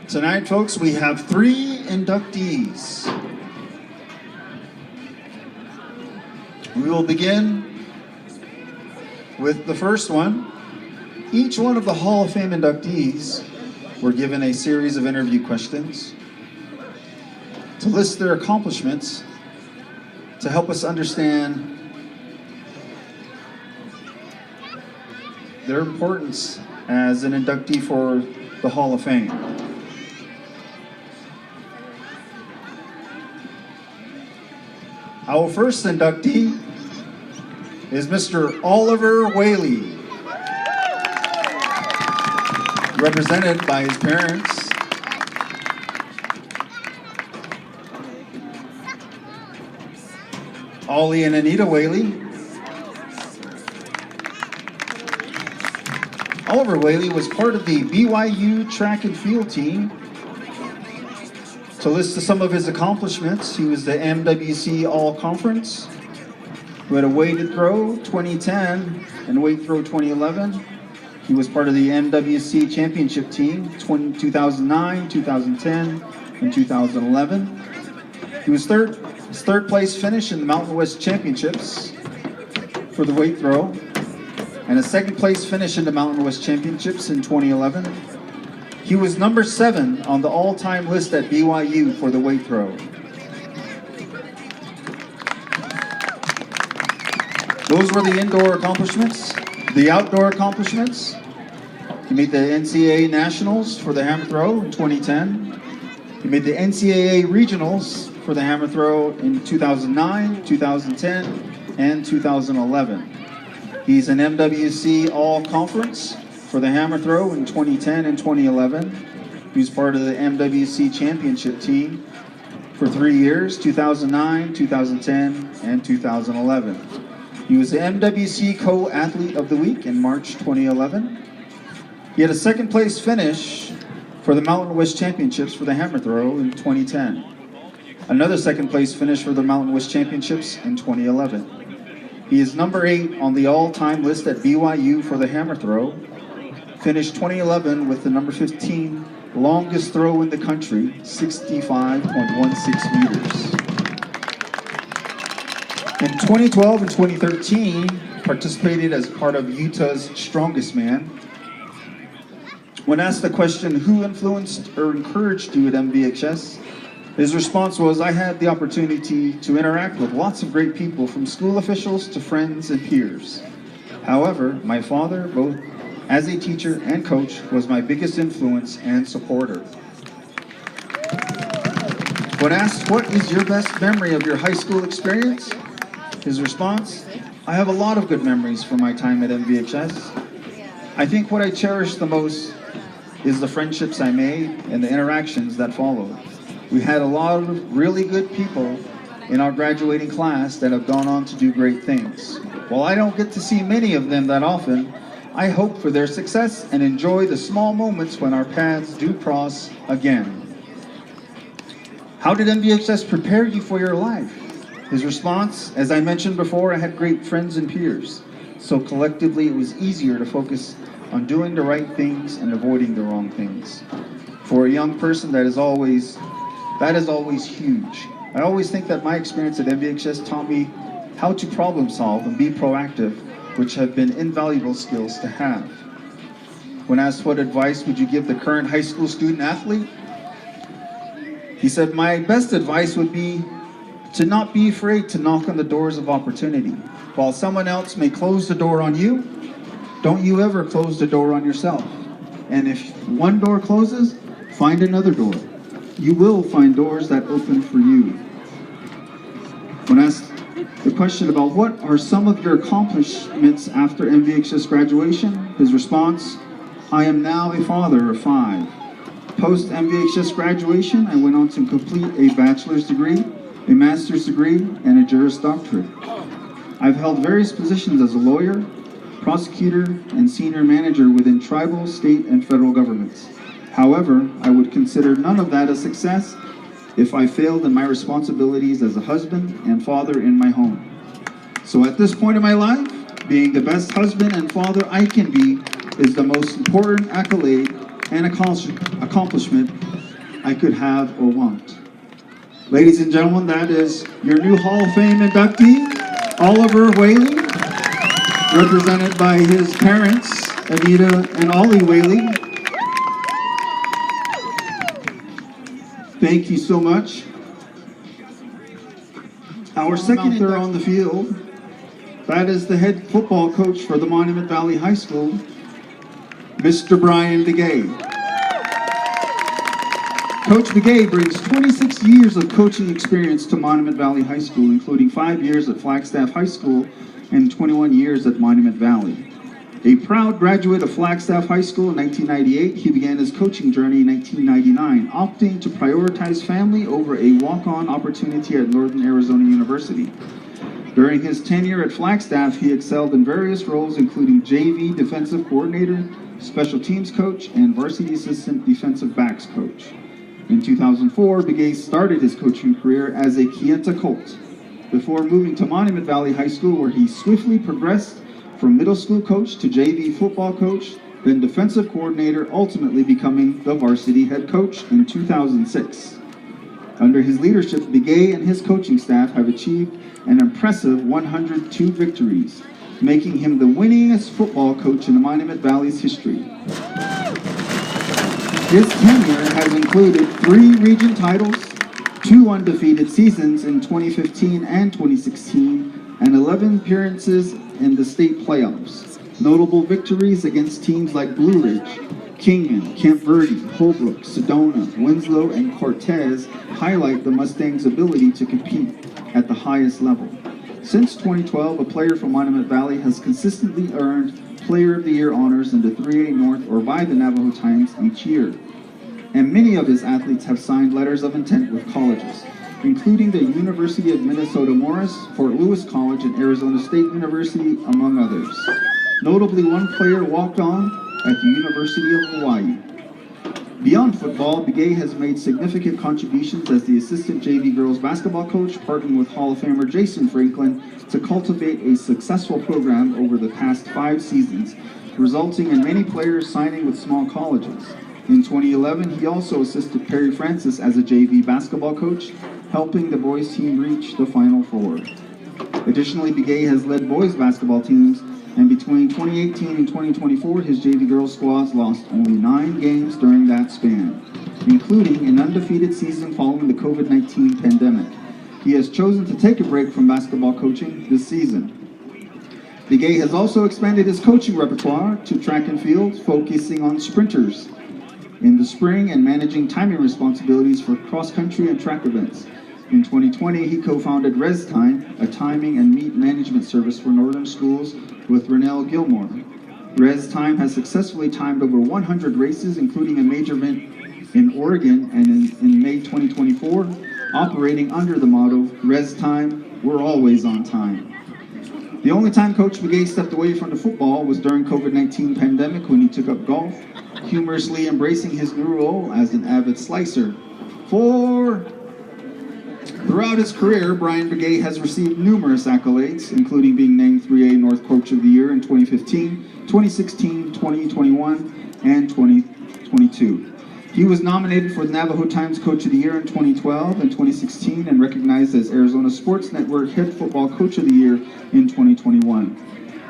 Tonight, folks, we have 3 inductees. We will begin with the first one. Each one of the Hall of Fame inductees were given a series of interview questions to list their accomplishments to help us understand their importance as an inductee for the Hall of Fame. Our first inductee is Mr. Oliver Whaley, represented by his parents. Ollie and Anita Whaley. Oliver Whaley was part of the BYU track and field team. To list some of his accomplishments, he was the MWC All-Conference, who had a weighted throw 2010 and weight throw 2011. He was part of the MWC Championship team 2009, 2010, and 2011. He was his third place finish in the Mountain West Championships for the weight throw, and a second place finish in the Mountain West Championships in 2011. He was number 7 on the all-time list at BYU for the weight throw. Those were the indoor accomplishments. The outdoor accomplishments: he made the NCAA Nationals for the hammer throw in 2010. He made the NCAA Regionals for the hammer throw in 2009, 2010, and 2011. He's an MWC All-Conference for the hammer throw in 2010 and 2011. He was part of the MWC Championship team for 3 years, 2009, 2010, and 2011. He was the MWC Co-Athlete of the Week in March 2011. He had a second place finish for the Mountain West Championships for the hammer throw in 2010. Another second place finish for the Mountain West Championships in 2011. He is number 8 on the all-time list at BYU for the hammer throw. Finished 2011 with the number 15 longest throw in the country, 65.16 meters. In 2012 and 2013, participated as part of Utah's Strongest Man. When asked the question, who influenced or encouraged you at MVHS? His response was, I had the opportunity to interact with lots of great people, from school officials to friends and peers. However, my father, both as a teacher and coach, was my biggest influence and supporter. When asked, what is your best memory of your high school experience? His response, I have a lot of good memories from my time at MVHS. I think what I cherish the most is the friendships I made and the interactions that followed. We had a lot of really good people in our graduating class that have gone on to do great things. While I don't get to see many of them that often, I hope for their success and enjoy the small moments when our paths do cross again. How did MVHS prepare you for your life? His response, as I mentioned before, I had great friends and peers. So collectively, it was easier to focus on doing the right things and avoiding the wrong things. For a young person, that is always huge. I always think that my experience at MVHS taught me how to problem solve and be proactive, which have been invaluable skills to have. When asked what advice would you give the current high school student athlete, he said, my best advice would be to not be afraid to knock on the doors of opportunity. While someone else may close the door on you, don't you ever close the door on yourself. And if one door closes, find another door. You will find doors that open for you. When asked the question about what are some of your accomplishments after MVHS graduation, his response, I am now a father of 5. Post MVHS graduation, I went on to complete a bachelor's degree, a master's degree, and a Juris Doctorate. I've held various positions as a lawyer, prosecutor, and senior manager within tribal, state, and federal governments. However, I would consider none of that a success if I failed in my responsibilities as a husband and father in my home. So at this point in my life, being the best husband and father I can be is the most important accolade and accomplishment I could have or want. Ladies and gentlemen, that is your new Hall of Fame inductee, Oliver Whaley, represented by his parents, Anita and Ollie Whaley. Thank you so much. Our second there on the field, that is the head football coach for the Monument Valley High School, Mr. Brian Begay. Coach Begay brings 26 years of coaching experience to Monument Valley High School, including 5 years at Flagstaff High School and 21 years at Monument Valley. A proud graduate of Flagstaff High School in 1998, he began his coaching journey in 1999, opting to prioritize family over a walk-on opportunity at Northern Arizona University. During his tenure at Flagstaff, he excelled in various roles, including JV defensive coordinator, special teams coach, and varsity assistant defensive backs coach. In 2004, Begay started his coaching career as a Kienta Colt, before moving to Monument Valley High School, where he swiftly progressed from middle school coach to JV football coach, then defensive coordinator, ultimately becoming the varsity head coach in 2006. Under his leadership, Begay and his coaching staff have achieved an impressive 102 victories, making him the winningest football coach in the Monument Valley's history. His tenure has included 3 region titles, 2 undefeated seasons in 2015 and 2016, and 11 appearances in the state playoffs. Notable victories against teams like Blue Ridge, Kingman, Camp Verde, Holbrook, Sedona, Winslow, and Cortez highlight the Mustangs' ability to compete at the highest level. Since 2012, a player from Monument Valley has consistently earned Player of the Year honors in the 3A North or by the Navajo Times each year. And many of his athletes have signed letters of intent with colleges, including the University of Minnesota Morris, Fort Lewis College, and Arizona State University, among others. Notably, one player walked on at the University of Hawaii. Beyond football, Begay has made significant contributions as the assistant JV girls basketball coach, partnering with Hall of Famer Jason Franklin to cultivate a successful program over the past 5 seasons, resulting in many players signing with small colleges. In 2011, he also assisted Perry Francis as a JV basketball coach, helping the boys team reach the Final Four. Additionally, Begay has led boys basketball teams, and between 2018 and 2024, his JV girls squads lost only 9 games during that span, including an undefeated season following the COVID-19 pandemic. He has chosen to take a break from basketball coaching this season. Begay has also expanded his coaching repertoire to track and field, focusing on sprinters in the spring and managing timing responsibilities for cross-country and track events. In 2020, he co-founded ResTime, a timing and meet management service for northern schools with Renelle Gilmore. ResTime has successfully timed over 100 races, including a major event in Oregon and in May 2024, operating under the motto, ResTime, we're always on time. The only time Coach Begay stepped away from the football was during COVID-19 pandemic when he took up golf, humorously embracing his new role as an avid slicer. Throughout his career, Brian Begay has received numerous accolades, including being named 3A North Coach of the Year in 2015, 2016, 2021, and 2022. He was nominated for the Navajo Times Coach of the Year in 2012 and 2016 and recognized as Arizona Sports Network Head Football Coach of the Year in 2021.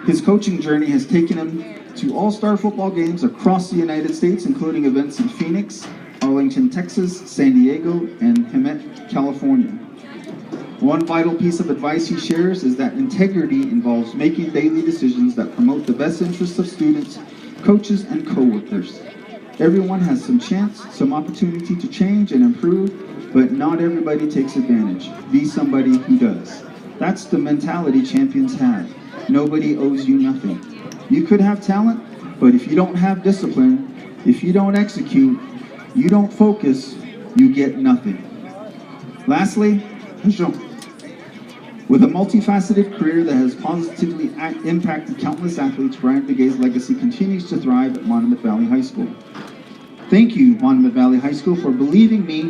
His coaching journey has taken him to all-star football games across the United States, including events in Phoenix, Arlington, Texas, San Diego, and Hemet, California. One vital piece of advice he shares is that integrity involves making daily decisions that promote the best interests of students, coaches, and co-workers. Everyone has some chance, some opportunity to change and improve, but not everybody takes advantage. Be somebody who does. That's the mentality champions have. Nobody owes you nothing. You could have talent, but if you don't have discipline, if you don't execute, you don't focus, you get nothing. Lastly, with a multifaceted career that has positively impacted countless athletes, Brian Begay's legacy continues to thrive at Monument Valley High School. Thank you, Monument Valley High School, for believing me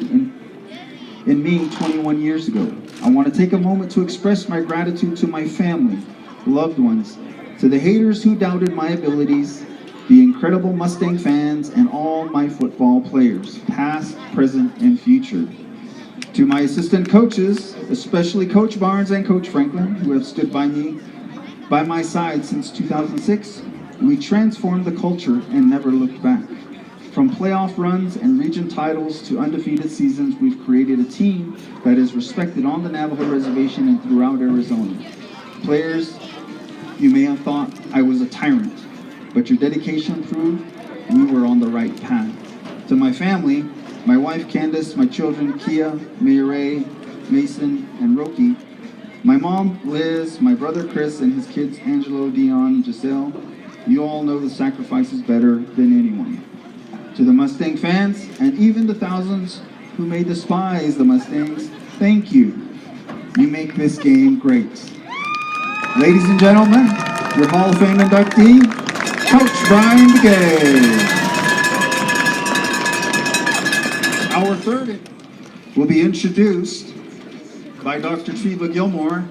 in me 21 years ago. I want to take a moment to express my gratitude to my family, loved ones, to the haters who doubted my abilities, the incredible Mustang fans, and all my football players, past, present, and future. To my assistant coaches, especially Coach Barnes and Coach Franklin, who have stood by my side since 2006, we transformed the culture and never looked back. From playoff runs and region titles to undefeated seasons, we've created a team that is respected on the Navajo Reservation and throughout Arizona. Players, you may have thought I was a tyrant, but your dedication proved we were on the right path. To my family, my wife Candace, my children Kia, Mayray, Mason, and Roki, my mom Liz, my brother Chris, and his kids Angelo, Dion, and Giselle, you all know the sacrifices better than anyone. To the Mustang fans, and even the thousands who may despise the Mustangs, thank you. You make this game great. Ladies and gentlemen, your Hall of Fame inductee, Coach Brian Begay. Our third will be introduced by Dr. Treva Gilmore.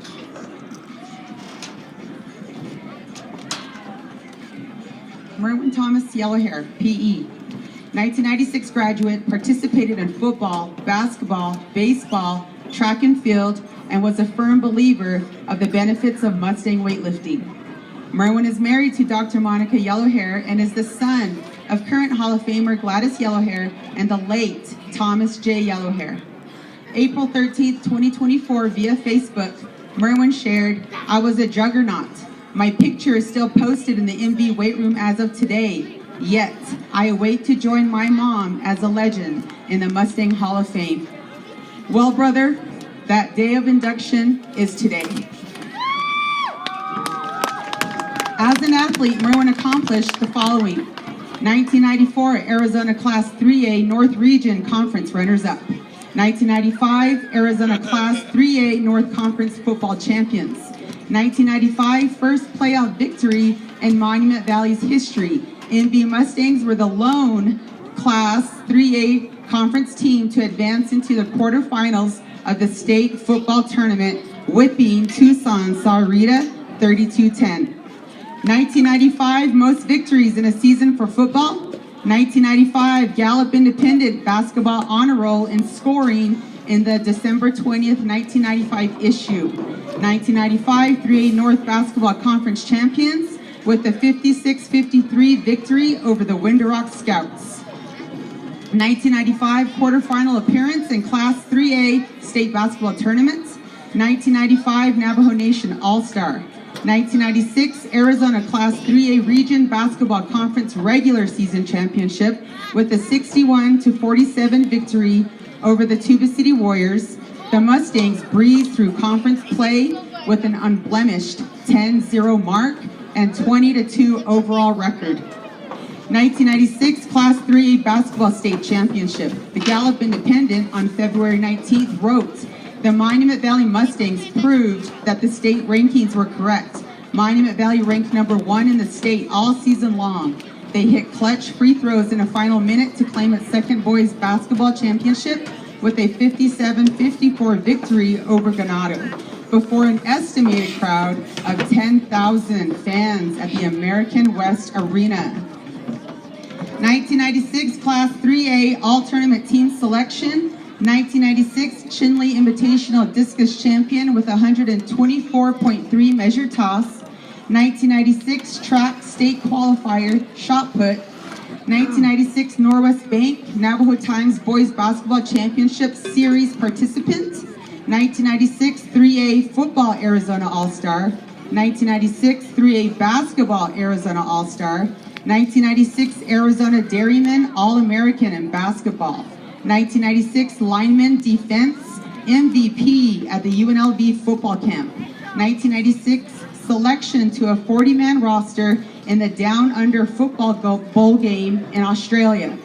Merwin Thomas Yellowhair, PE. 1996 graduate, participated in football, basketball, baseball, track and field, and was a firm believer of the benefits of Mustang weightlifting. Merwin is married to Dr. Monica Yellowhair and is the son of current Hall of Famer Gladys Yellowhair and the late Thomas J. Yellowhair. April 13th, 2024, via Facebook, Merwin shared, "I was a juggernaut. My picture is still posted in the MV weight room as of today. Yet, I await to join my mom as a legend in the Mustang Hall of Fame." Well, brother, that day of induction is today. As an athlete, Merwin accomplished the following: 1994 Arizona Class 3A North Region Conference runners-up. 1995 Arizona Class 3A North Conference football champions. 1995 first playoff victory in Monument Valley's history. MV Mustangs were the lone Class 3A conference team to advance into the quarterfinals of the state football tournament, whipping Tucson Sahuarita 32-10. 1995 most victories in a season for football. 1995 Gallup Independent basketball honor roll in scoring in the December 20th, 1995 issue. 1995 3A North Basketball Conference champions with the 56-53 victory over the Winter Rock Scouts. 1995 quarterfinal appearance in Class 3A state basketball tournaments. 1995 Navajo Nation All-Star. 1996 Arizona Class 3A Region Basketball Conference regular season championship with a 61-47 victory over the Tuba City Warriors. The Mustangs breezed through conference play with an unblemished 10-0 mark and 20-2 overall record. 1996 Class 3A Basketball State Championship. The Gallup Independent on February 19th wrote, "The Monument Valley Mustangs proved that the state rankings were correct. Monument Valley ranked #1 in the state all season long. They hit clutch free throws in a final minute to claim its second boys basketball championship with a 57-54 victory over Ganado, before an estimated crowd of 10,000 fans at the American West Arena." 1996 Class 3A All-Tournament Team Selection. 1996 Chinley Invitational Discus Champion with 124.3 measure toss. 1996 Track State Qualifier Shot Put. 1996 Norwest Bank Navajo Times Boys Basketball Championship Series participant. 1996 3A Football Arizona All-Star. 1996 3A Basketball Arizona All-Star. 1996 Arizona Dairyman All-American in Basketball. 1996 Lineman Defense MVP at the UNLV Football Camp. 1996 selection to a 40-man roster in the Down Under Football Bowl game in Australia.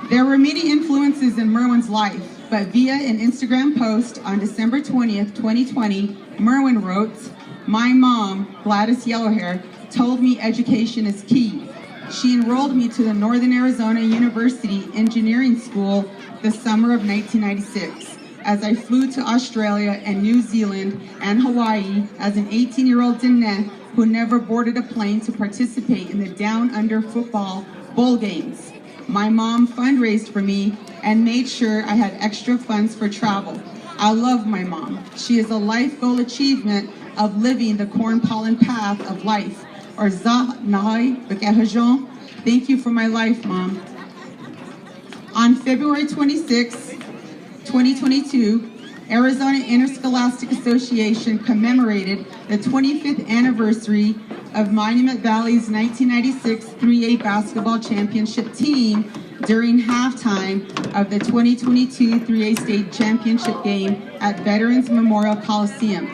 There were many influences in Merwin's life, but via an Instagram post on December 20th, 2020, Merwin wrote, "My mom, Gladys Yellowhair, told me education is key. She enrolled me to the Northern Arizona University Engineering School the summer of 1996. as I flew to Australia and New Zealand and Hawaii as an 18-year-old Diné who never boarded a plane to participate in the Down Under football bowl games. My mom fundraised for me and made sure I had extra funds for travel. I love my mom. She is a life goal achievement of living the corn pollen path of life. Or Zah Nahai B'Kehajon. Thank you for my life, Mom. On February 26, 2022, Arizona Interscholastic Association commemorated the 25th anniversary of Monument Valley's 1996 3A basketball championship team during halftime of the 2022 3A state championship game at Veterans Memorial Coliseum.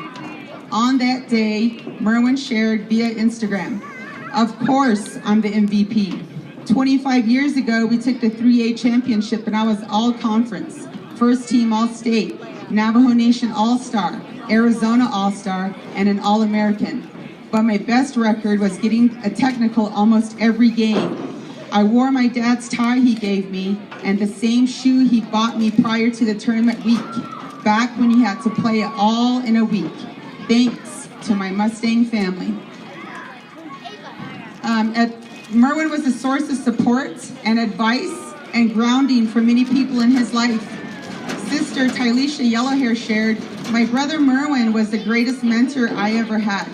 On that day, Merwin shared via Instagram, "Of course, I'm the MVP. 25 years ago, we took the 3A championship and I was all conference, first team all-state, Navajo Nation All-Star, Arizona All-Star, and an All-American. But my best record was getting a technical almost every game. I wore my dad's tie he gave me and the same shoe he bought me prior to the tournament week, back when he had to play it all in a week. Thanks to my Mustang family." Merwin was a source of support and advice and grounding for many people in his life. Sister Tylisha Yellowhair shared, "My brother Merwin was the greatest mentor I ever had.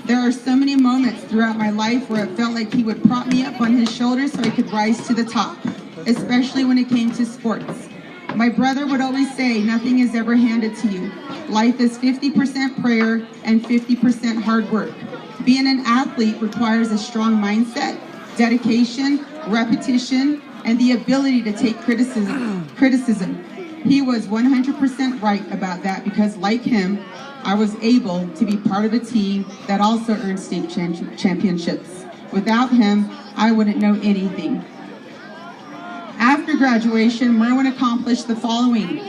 There are so many moments throughout my life where it felt like he would prop me up on his shoulders so I could rise to the top, especially when it came to sports. My brother would always say, nothing is ever handed to you. Life is 50% prayer and 50% hard work. Being an athlete requires a strong mindset, dedication, repetition, and the ability to take criticism. He was 100% right about that because, like him, I was able to be part of a team that also earned state championships. Without him, I wouldn't know anything." After graduation, Merwin accomplished the following.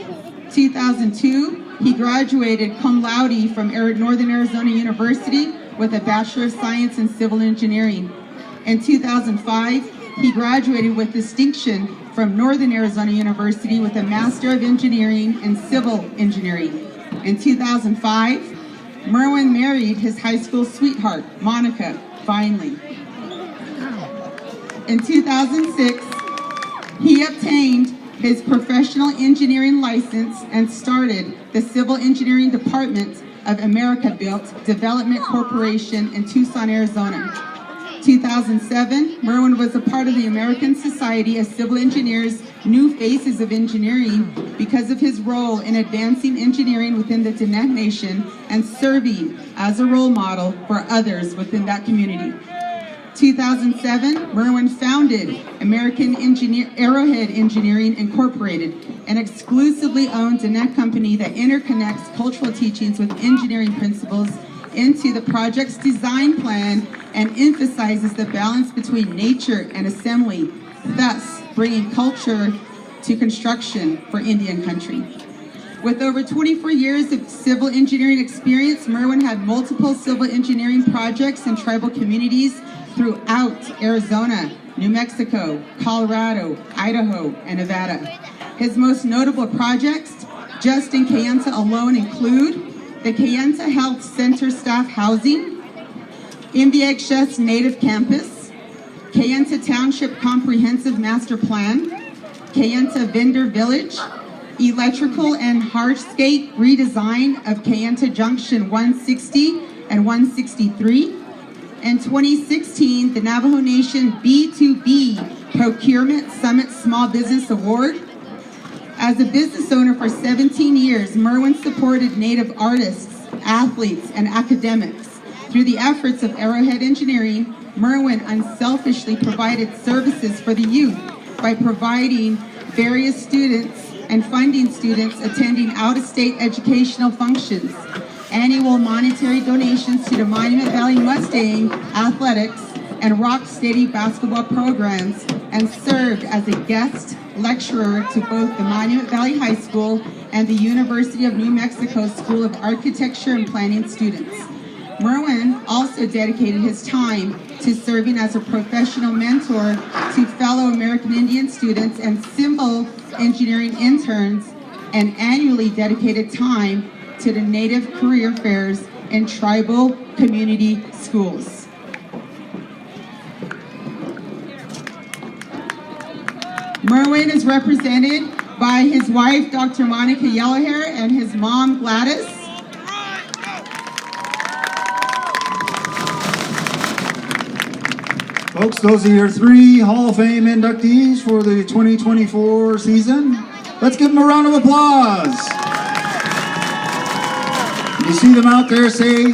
2002, he graduated cum laude from Northern Arizona University with a Bachelor of Science in Civil Engineering. In 2005, he graduated with distinction from Northern Arizona University with a Master of Engineering in Civil Engineering. In 2005, Merwin married his high school sweetheart, Monica, finally. In 2006, he obtained his professional engineering license and started the Civil Engineering Department of America Built Development Corporation in Tucson, Arizona. 2007, Merwin was a part of the American Society of Civil Engineers' New Faces of Engineering because of his role in advancing engineering within the Diné Nation and serving as a role model for others within that community. 2007, Merwin founded Arrowhead Engineering Incorporated, an exclusively owned Diné company that interconnects cultural teachings with engineering principles into the project's design plan and emphasizes the balance between nature and assembly, thus bringing culture to construction for Indian country. With over 24 years of civil engineering experience, Merwin had multiple civil engineering projects in tribal communities throughout Arizona, New Mexico, Colorado, Idaho, and Nevada. His most notable projects, just in Kayenta alone, include the Kayenta Health Center staff housing, MVXS Native Campus, Kayenta Township Comprehensive Master Plan, Kayenta Vendor Village, electrical and hardscape redesign of Kayenta Junction 160 and 163. In 2016, the Navajo Nation B2B Procurement Summit Small Business Award. As a business owner for 17 years, Merwin supported Native artists, athletes, and academics. Through the efforts of Arrowhead Engineering, Merwin unselfishly provided services for the youth by providing various students and funding students attending out-of-state educational functions, annual monetary donations to the Monument Valley Mustang athletics and Rock Steady basketball programs, and served as a guest lecturer to both the Monument Valley High School and the University of New Mexico School of Architecture and Planning students. Merwin also dedicated his time to serving as a professional mentor to fellow American Indian students and civil engineering interns and annually dedicated time to the Native career fairs and tribal community schools. Merwin is represented by his wife, Dr. Monica Yellowhair, and his mom, Gladys. Folks, those are your 3 Hall of Fame inductees for the 2024 season. Let's give them a round of applause. You see them out there, say